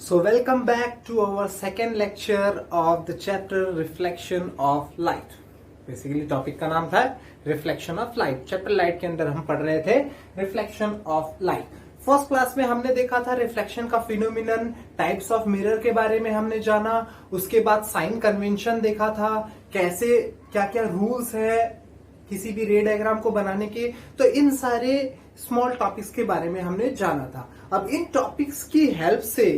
So welcome back to our second lecture of the chapter Reflection of Light. Basically topic का नाम था reflection of light. Chapter light के अंदर हम पढ़ रहे थे reflection of light. First class में हमने देखा था रिफ्लेक्शन का फिनोमिनन, टाइप्स ऑफ मिरर के बारे में हमने जाना. उसके बाद साइन कन्वेंशन देखा था, कैसे क्या क्या रूल्स है किसी भी रे डायग्राम को बनाने के. तो इन सारे स्मॉल टॉपिक्स के बारे में हमने जाना था. अब इन टॉपिक्स की हेल्प से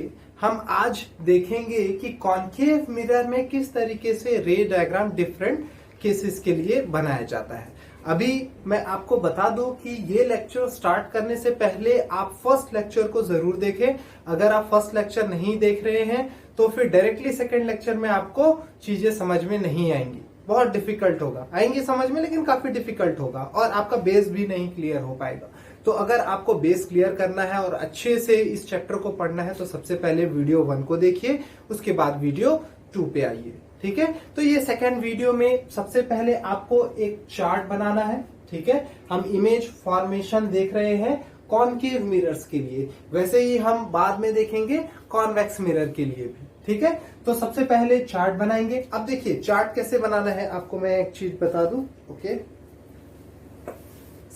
हम आज देखेंगे कि कॉन्केव मिरर में किस तरीके से रे डायग्राम डिफरेंट केसेस के लिए बनाया जाता है. अभी मैं आपको बता दूं कि ये लेक्चर स्टार्ट करने से पहले आप फर्स्ट लेक्चर को जरूर देखें. अगर आप फर्स्ट लेक्चर नहीं देख रहे हैं तो फिर डायरेक्टली सेकंड लेक्चर में आपको चीजें समझ में नहीं आएंगी, बहुत डिफिकल्ट होगा. आएंगी समझ में लेकिन काफी डिफिकल्ट होगा और आपका बेस भी नहीं क्लियर हो पाएगा. तो अगर आपको बेस क्लियर करना है और अच्छे से इस चैप्टर को पढ़ना है तो सबसे पहले वीडियो 1 को देखिए, उसके बाद वीडियो 2 पे आइए. ठीक है, तो ये सेकंड वीडियो में सबसे पहले आपको एक चार्ट बनाना है. ठीक है, हम इमेज फॉर्मेशन देख रहे हैं कॉनकेव मिरर्स के लिए, वैसे ही हम बाद में देखेंगे कॉन्वेक्स मिरर के लिए भी. ठीक है, तो सबसे पहले चार्ट बनाएंगे. अब देखिए चार्ट कैसे बनाना है आपको मैं एक चीज बता दूं. ओके,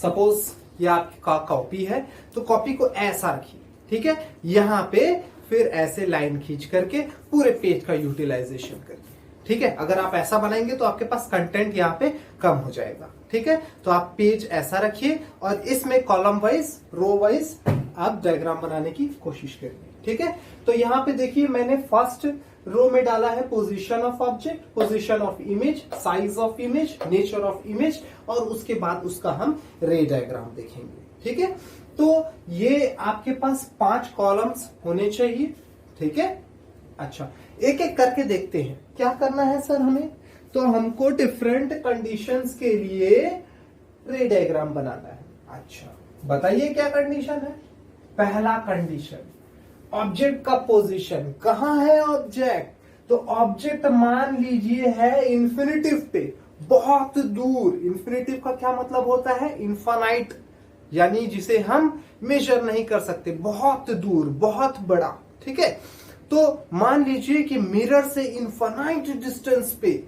सपोज ये आपका कॉपी है तो कॉपी को ऐसा रखिए. ठीक है, यहां पे फिर ऐसे लाइन खींच करके पूरे पेज का यूटिलाइजेशन करिए. ठीक है, अगर आप ऐसा बनाएंगे तो आपके पास कंटेंट यहाँ पे कम हो जाएगा. ठीक है, तो आप पेज ऐसा रखिए और इसमें कॉलम वाइज रो वाइज आप डायग्राम बनाने की कोशिश करिए. ठीक है, तो यहाँ पे देखिए मैंने फर्स्ट रो में डाला है position of object, position of image, size of image, nature of image और उसके बाद उसका हम रे डायग्राम देखेंगे. ठीक है, तो ये आपके पास 5 कॉलम्स होने चाहिए. ठीक है, अच्छा एक एक करके देखते हैं क्या करना है सर हमें. तो हमको डिफरेंट कंडीशंस के लिए रे डायग्राम बनाना है. अच्छा बताइए क्या कंडीशन है. पहला कंडीशन, ऑब्जेक्ट का पोजीशन. कहां है ऑब्जेक्ट? तो ऑब्जेक्ट मान लीजिए है इंफिनिटिव पे, बहुत दूर. इंफिनिटिव का क्या मतलब होता है? इनफाइनाइट, यानी जिसे हम मेजर नहीं कर सकते, बहुत दूर, बहुत बड़ा. ठीक है, तो मान लीजिए कि मिरर से इनफाइनाइट डिस्टेंस पे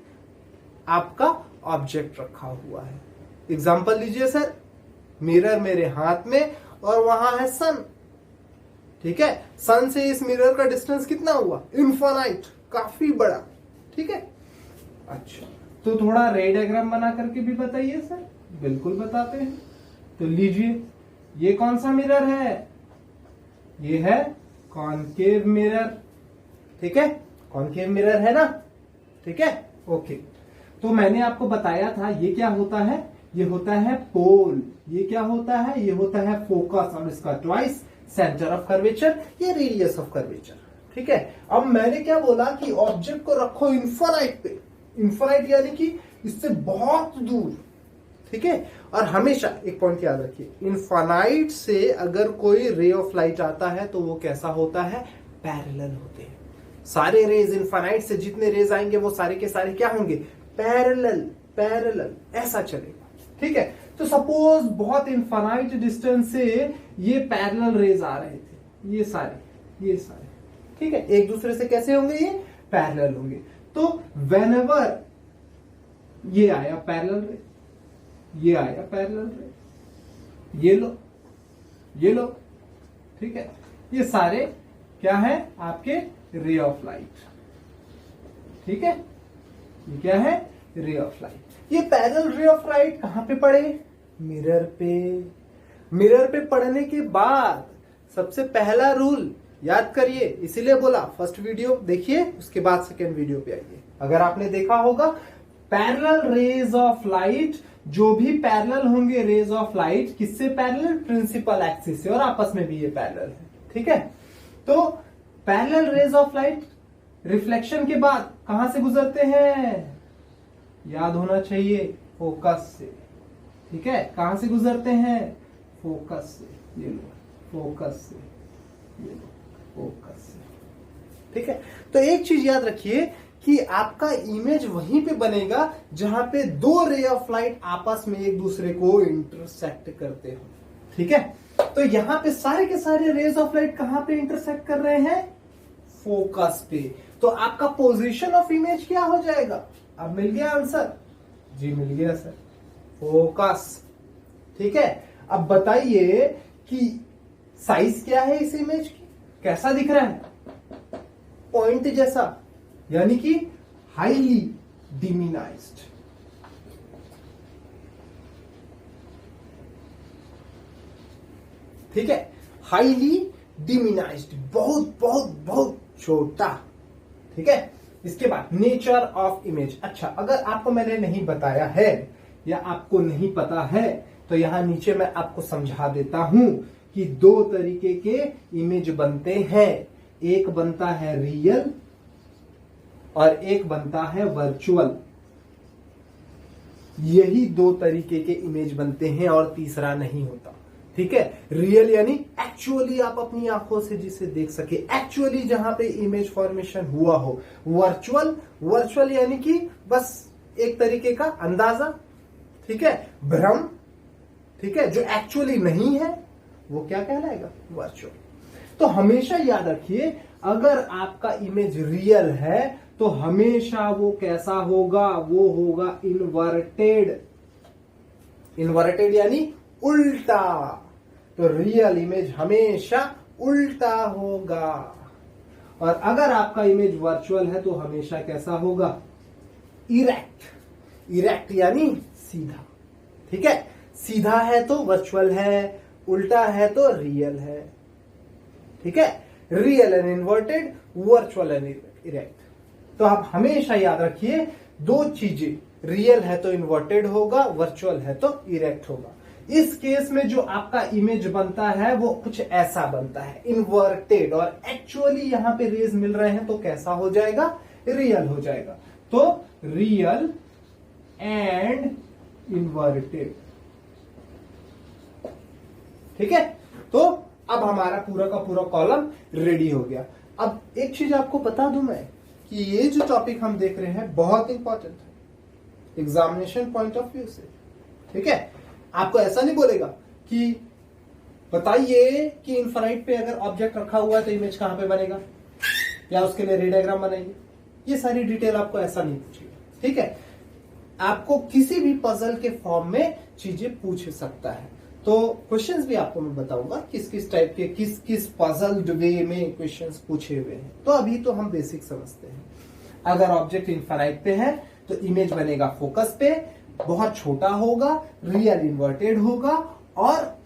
आपका ऑब्जेक्ट रखा हुआ है. एग्जांपल लीजिए सर, मिरर मेरे हाथ में और वहां है सन. ठीक है, सन से इस मिरर का डिस्टेंस कितना हुआ? इनफाइनाइट, काफी बड़ा. ठीक है, अच्छा तो थोड़ा रे डायग्राम बना करके भी बताइए सर. बिल्कुल बताते हैं. तो लीजिए ये कौन सा मिरर है? ये है कॉनकेव मिरर. ठीक है, कॉनकेव मिरर है ना. ठीक है, ओके. तो मैंने आपको बताया था ये क्या होता है. ये होता है पोल. ये क्या होता है? ये होता है फोकस और इसका ट्वाइस सेंटर ऑफ कर्वेचर, ये रेडियस ऑफ कर्वेचर. ठीक है, अब मैंने क्या बोला कि ऑब्जेक्ट को रखो इनफाइनाइट पे. इनफाइनाइट यानी कि इससे बहुत दूर. ठीक है, और हमेशा एक पॉइंट याद रखिए, इनफाइनाइट से अगर कोई रे ऑफ लाइट आता है तो वो कैसा होता है? पैरेलल होते हैं. सारे रेज इनफाइनाइट से जितने रेज आएंगे वो सारे के सारे क्या होंगे? पैरेलल. पैरेलल ऐसा चलेगा. ठीक है, तो सपोज बहुत इनफाइनाइट डिस्टेंस से ये पैरेलल रेज आ रहे थे, ये सारे. ठीक है, एक दूसरे से कैसे होंगे? ये पैरेलल होंगे. तो व्हेनेवर ये आया पैरेलल रे, ये आया पैरेलल रे, ये लो. ठीक है, ये सारे क्या है? आपके रे ऑफ लाइट. ठीक है, ये क्या है? Ray of light. ये पैरेलल रे ऑफ लाइट कहां पे पड़े? मिरर पे. मिरर पे पड़ने के बाद सबसे पहला रूल याद करिए, इसीलिए बोला फर्स्ट वीडियो देखिए उसके बाद सेकेंड वीडियो पे आइए. अगर आपने देखा होगा पैरेलल रेज ऑफ लाइट, जो भी पैरेलल होंगे रेज ऑफ लाइट, किससे पैरेलल? प्रिंसिपल एक्सिस से, और आपस में भी ये पैरेलल है. ठीक है, तो parallel raise of light reflection के बाद कहां से गुजरते हैं? याद होना चाहिए, फोकस से. ठीक है, कहां से गुजरते हैं? फोकस से. ये लो, फोकस से. ये लो, फोकस से. ठीक है, तो एक चीज याद रखिए कि आपका इमेज वहीं पे बनेगा जहां पे 2 रे ऑफ लाइट आपस में एक दूसरे को इंटरसेक्ट करते हो. ठीक है, तो यहां पे सारे के सारे रेज ऑफ लाइट कहां पे इंटरसेक्ट कर रहे हैं? फोकस पे। तो आपका पोजीशन ऑफ इमेज क्या हो जाएगा? अब मिल गया आंसर? जी मिल गया सर, फोकस। ठीक है, अब बताइए कि साइज क्या है इस इमेज की, कैसा दिख रहा है? पॉइंट जैसा, यानी कि हाईली डिमिनाइज्ड। ठीक है, हाईली डिमिनाइज्ड, बहुत बहुत बहुत छोटा। ठीक है, इसके बाद नेचर ऑफ इमेज। अच्छा, अगर आपको मैंने नहीं बताया है या आपको नहीं पता है तो यहां नीचे मैं आपको समझा देता हूं कि दो तरीके के इमेज बनते हैं। एक बनता है रियल और एक बनता है वर्चुअल। यही दो तरीके के इमेज बनते हैं और तीसरा नहीं होता। ठीक है, रियल यानी एक्चुअली आप अपनी आंखों से जिसे देख सके, एक्चुअली जहां पे इमेज फॉर्मेशन हुआ हो। वर्चुअल यानी कि बस एक तरीके का अंदाजा, ठीक है, भ्रम। ठीक है, जो एक्चुअली नहीं है वो क्या कहलाएगा? वर्चुअल। तो हमेशा याद रखिए, अगर आपका इमेज रियल है तो हमेशा वो कैसा होगा? वो होगा इन्वर्टेड। इन्वर्टेड यानी उल्टा। तो रियल इमेज हमेशा उल्टा होगा। और अगर आपका इमेज वर्चुअल है तो हमेशा कैसा होगा? इरेक्ट। इरेक्ट यानी सीधा। ठीक है, सीधा है तो वर्चुअल है, उल्टा है तो रियल है। ठीक है, real and inverted, virtual and erect. तो आप हमेशा याद रखिए, दो चीजें, रियल है तो इन्वर्टेड होगा, वर्चुअल है तो इरेक्ट होगा। इस केस में जो आपका इमेज बनता है वो कुछ ऐसा बनता है, इन्वर्टेड, और एक्चुअली यहां पे रेज मिल रहे हैं तो कैसा हो जाएगा? रियल हो जाएगा। तो रियल एंड इन्वर्टेड। ठीक है, तो अब हमारा पूरा का पूरा कॉलम रेडी हो गया। अब एक चीज आपको बता दूं मैं कि ये जो टॉपिक हम देख रहे हैं बहुत इंपॉर्टेंट है एग्जामिनेशन पॉइंट ऑफ व्यू से। ठीक है, आपको ऐसा नहीं बोलेगा कि बताइए कि इनफाइनाइट पे अगर ऑब्जेक्ट रखा हुआ है तो इमेज कहां पे बनेगा, या उसके लिए रे डायग्राम बनाइए। ये सारी डिटेल आपको ऐसा नहीं पूछेगा। ठीक है, आपको किसी भी पजल के फॉर्म में चीजें पूछ सकता है। तो क्वेश्चंस भी आपको मैं बताऊंगा किस किस टाइप के, किस किस पजल्ड वे में क्वेश्चंस पूछे हुए हैं। तो अभी तो हम बेसिक समझते हैं। अगर ऑब्जेक्ट इनफाइनाइट पे है तो इमेज बनेगा फोकस पे, बहुत छोटा होगा, रियल इन्वर्टेड होगा और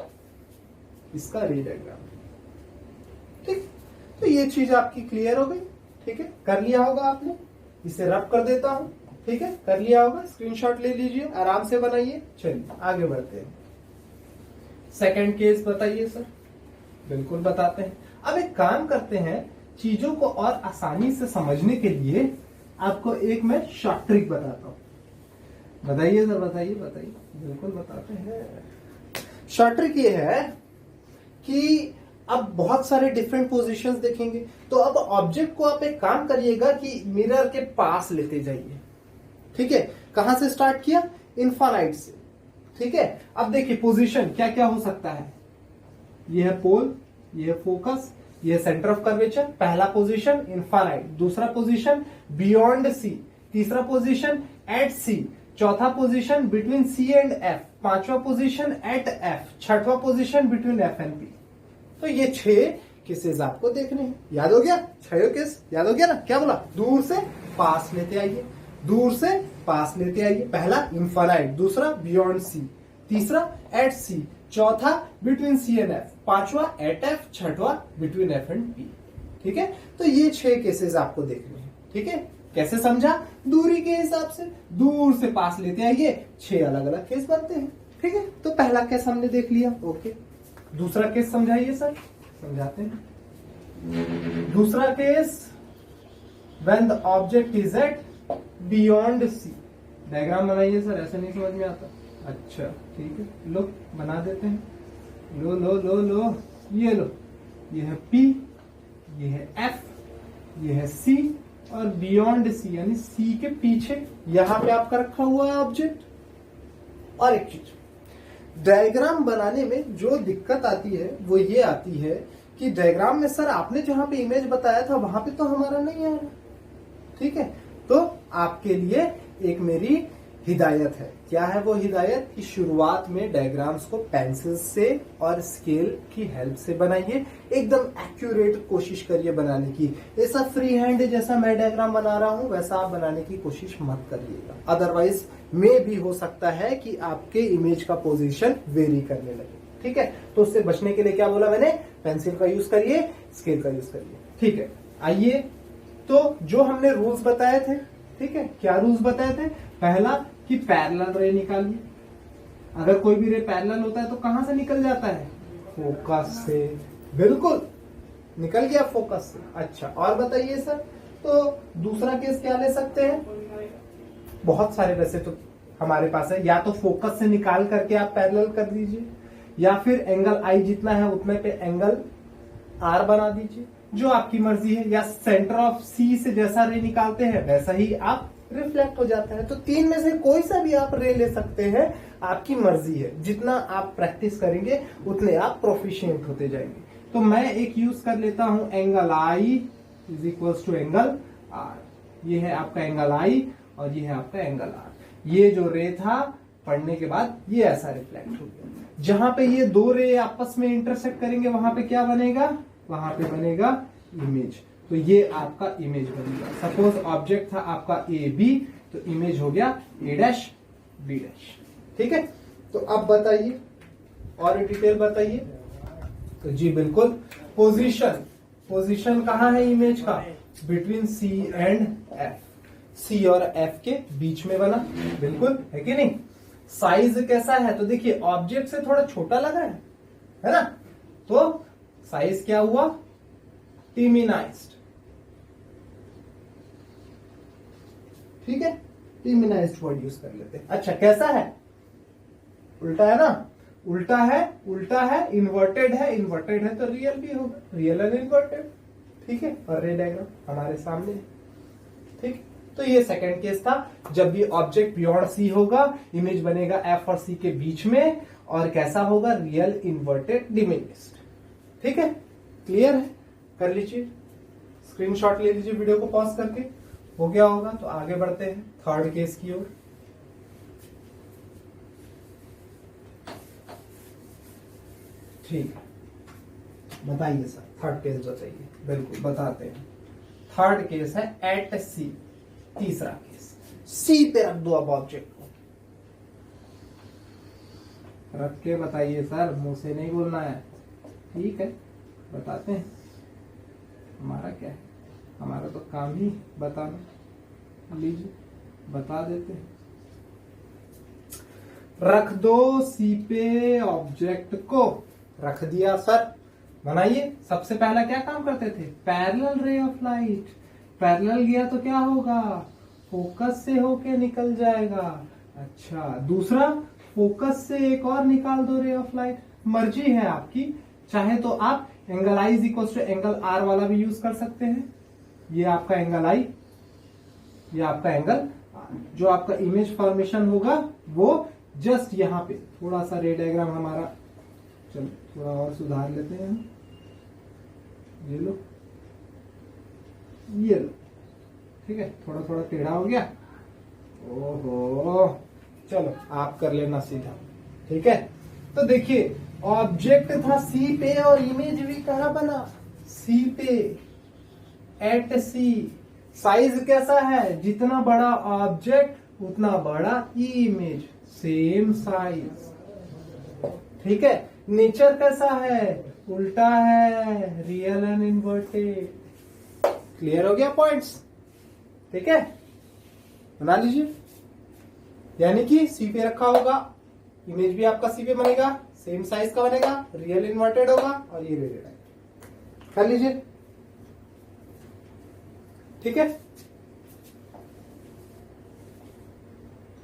इसका रे डायग्राम। ठीक, तो ये चीज आपकी क्लियर हो गई। ठीक है, कर लिया होगा आपने। इसे रब कर देता हूं। ठीक है, कर लिया होगा, स्क्रीनशॉट ले लीजिए, आराम से बनाइए। चलिए आगे बढ़ते हैं। सेकंड केस बताइए सर। बिल्कुल बताते हैं। अब एक काम करते हैं, चीजों को और आसानी से समझने के लिए आपको एक मैं शॉर्ट ट्रिक बताता हूं। बताइए सर, बताइए बताइए। बिल्कुल बताते हैं। शॉर्ट ट्रिक ये है कि अब बहुत सारे डिफरेंट पोजीशंस देखेंगे, तो अब ऑब्जेक्ट को आप एक काम करिएगा कि मिरर के पास लेते जाइए। ठीक है, कहां से स्टार्ट किया? इनफाइनाइट से। ठीक है, अब देखिए पोजीशन क्या क्या हो सकता है। ये है पोल, ये है फोकस, ये है सेंटर ऑफ कर्वेचर। पहला पोजीशन इनफाइनाइट, दूसरा पोजीशन बियॉन्ड सी, तीसरा पोजीशन एट सी, चौथा position between C and F, पांचवा पोजीशन एट एफ, छठवां position between F and P. तो ये 6 केसेस आपको देखने हैं। याद हो गया? 6 केस याद हो गया ना? क्या बोला? दूर से पास लेते आइए, दूर से पास लेते आइए। पहला इनफाइनाइट, दूसरा बियॉन्ड सी, तीसरा एट सी, चौथा बिटवीन सी एंड एफ, पांचवा एट एफ, छठवा बिटवीन एफ एंड पी। ठीक है, तो ये 6 केसेस आपको देखने हैं। ठीक है, कैसे समझा? दूरी के हिसाब से दूर से पास लेते आइए, 6 अलग अलग केस बनते हैं। ठीक है, तो पहला केस हमने देख लिया। ओके, दूसरा केस समझाइए सर। समझाते हैं। दूसरा case, when the object is at beyond C. Diagram बनाइए सर, ऐसे नहीं समझ में आता। अच्छा ठीक है, लो बना देते हैं। लो लो लो लो, ये लो, ये है P, ये है F, ये है C, और बियॉन्ड सी यानी सी के पीछे यहां पे आपका रखा हुआ है ऑब्जेक्ट। और एक चीज, डायग्राम बनाने में जो दिक्कत आती है वो ये आती है कि डायग्राम में सर आपने जहां पे इमेज बताया था वहां पे तो हमारा नहीं आ रहा। ठीक है, तो आपके लिए एक मेरी हिदायत है। क्या है वो हिदायत? कि शुरुआत में डायग्राम्स को पेंसिल से और स्केल की हेल्प से बनाइए, एकदम एक्यूरेट कोशिश करिए बनाने की। ऐसा फ्री हैंड जैसा मैं डायग्राम बना रहा हूं वैसा आप बनाने की कोशिश मत करिएगा, अदरवाइज में भी हो सकता है कि आपके इमेज का पोजीशन वेरी करने लगे। ठीक है, तो उससे बचने के लिए क्या बोला मैंने? पेंसिल का यूज करिए, स्केल का यूज करिए। ठीक है, आइए तो जो हमने रूल्स बताए थे, ठीक है, क्या रूल्स बताए थे? पहला कि पैरेलल रे निकालिए। अगर कोई भी रे पैरेलल होता है तो कहां से निकल जाता है? फोकस से। बिल्कुल निकल गया फोकस से। अच्छा, और बताइए सर, तो दूसरा केस क्या ले सकते हैं? बहुत सारे वैसे तो हमारे पास है, या तो फोकस से निकाल करके आप पैरेलल कर दीजिए, या फिर एंगल आई जितना है उतने पे एंगल आर बना दीजिए, जो आपकी मर्जी है। या सेंटर ऑफ सी से जैसा रे निकालते हैं वैसा ही आप रिफ्लेक्ट हो जाता है। तो तीन में से कोई सा भी आप रे ले सकते हैं, आपकी मर्जी है। जितना आप प्रैक्टिस करेंगे उतने आप प्रोफिशिएंट होते जाएंगे। तो मैं एक यूज कर लेता हूं, angle i is equal to angle r. ये है आपका एंगल आई और ये है आपका एंगल आर। ये जो रे था पढ़ने के बाद ये ऐसा रिफ्लेक्ट हो गया। जहां पे ये दो रे आपस में इंटरसेक्ट करेंगे वहां पे क्या बनेगा? वहां पे बनेगा इमेज। तो ये आपका इमेज बनेगा। सपोज ऑब्जेक्ट था आपका ए बी, तो इमेज हो गया ए डैश बी डैश। ठीक है, तो अब बताइए और डिटेल बताइए। तो जी बिल्कुल, पोजीशन कहां है इमेज का? Between C and F. C और एफ के बीच में बना, बिल्कुल है कि नहीं? साइज कैसा है? तो देखिए ऑब्जेक्ट से थोड़ा छोटा लगा है ना? तो साइज क्या हुआ? टीमिनाइज्ड। ठीक है, टीमिनाइज्ड वर्ड यूज कर लेते हैं। अच्छा, कैसा है? उल्टा है ना? उल्टा है, इन्वर्टेड है तो रियल भी होगा, रियल एंड इन्वर्टेड। ठीक है, और रे डायग्राम हमारे सामने है। ठीक, तो ये सेकंड केस था। जब भी ऑब्जेक्ट बियॉन्ड सी होगा, इमेज बनेगा एफ और सी के बीच में, और कैसा होगा? Real, inverted, diminished. ठीक है, क्लियर है? कर लीजिए, स्क्रीनशॉट ले लीजिए वीडियो को पॉज करके। हो गया होगा, तो आगे बढ़ते हैं थर्ड केस की ओर। ठीक है, बताइए सर, थर्ड केस बताइए। बिल्कुल बताते हैं। थर्ड केस है एट सी। तीसरा केस, सी पे रख दो अब ऑब्जेक्ट को। रख के बताइए सर, मुंह से नहीं बोलना है। ठीक है, बताते हैं। हमारा क्या है? हमारा तो काम ही बताना। लीजिए, बता देते हैं। रख दो सी पे ऑब्जेक्ट को। रख दिया सर, बनाइए। सबसे पहला क्या काम करते थे? Parallel ray of light. Parallel गया तो क्या होगा? फोकस से होके निकल जाएगा। अच्छा, दूसरा, फोकस से एक और निकाल दो रे ऑफ लाइट। मर्जी है आपकी, चाहे तो आप angle i is equal to angle r वाला भी यूज कर सकते हैं। ये आपका एंगल आई, ये आपका एंगल आर। जो आपका इमेज फॉर्मेशन होगा वो जस्ट यहां पे थोड़ा सा रे डायग्राम हमारा, चलो थोड़ा और सुधार लेते हैं। ये लो, ये लो। ठीक है, थोड़ा थोड़ा टेढ़ा हो गया। ओहो, चलो आप कर लेना सीधा। ठीक है, तो देखिए ऑब्जेक्ट था सी पे और इमेज भी कहां बना? सी पे, एट सी। साइज कैसा है? जितना बड़ा ऑब्जेक्ट उतना बड़ा इमेज, सेम साइज। ठीक है, नेचर कैसा है? उल्टा है, रियल एंड इन्वर्टेड। क्लियर हो गया पॉइंट्स? ठीक है, बना लीजिए। यानी कि सी पे रखा होगा, इमेज भी आपका सी पे बनेगा, सेम साइज का बनेगा, रियल इन्वर्टेड होगा, और ये रेडियल है। कर लीजिए। ठीक है,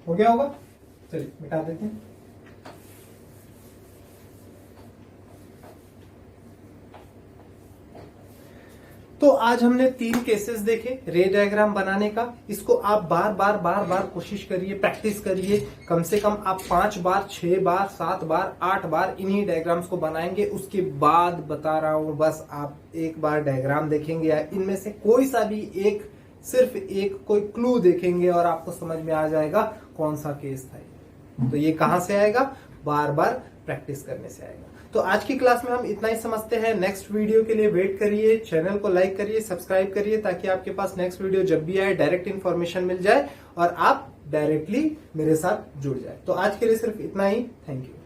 हो गया होगा। चलिए मिटा देते हैं। तो आज हमने 3 केसेस देखे रे डायग्राम बनाने का। इसको आप बार बार कोशिश करिए, प्रैक्टिस करिए। कम से कम आप 5 बार, 6 बार, 7 बार, 8 बार इन्हीं डायग्राम्स को बनाएंगे। उसके बाद बता रहा हूं, बस आप एक बार डायग्राम देखेंगे या इनमें से कोई सा भी एक, सिर्फ एक कोई क्लू देखेंगे और आपको समझ में आ जाएगा कौन सा केस था। तो ये कहां से आएगा? बार बार प्रैक्टिस करने से आएगा। तो आज की क्लास में हम इतना ही समझते हैं। नेक्स्ट वीडियो के लिए वेट करिए, चैनल को लाइक करिए, सब्सक्राइब करिए, ताकि आपके पास नेक्स्ट वीडियो जब भी आए डायरेक्ट इन्फॉर्मेशन मिल जाए और आप डायरेक्टली मेरे साथ जुड़ जाए। तो आज के लिए सिर्फ इतना ही। Thank you.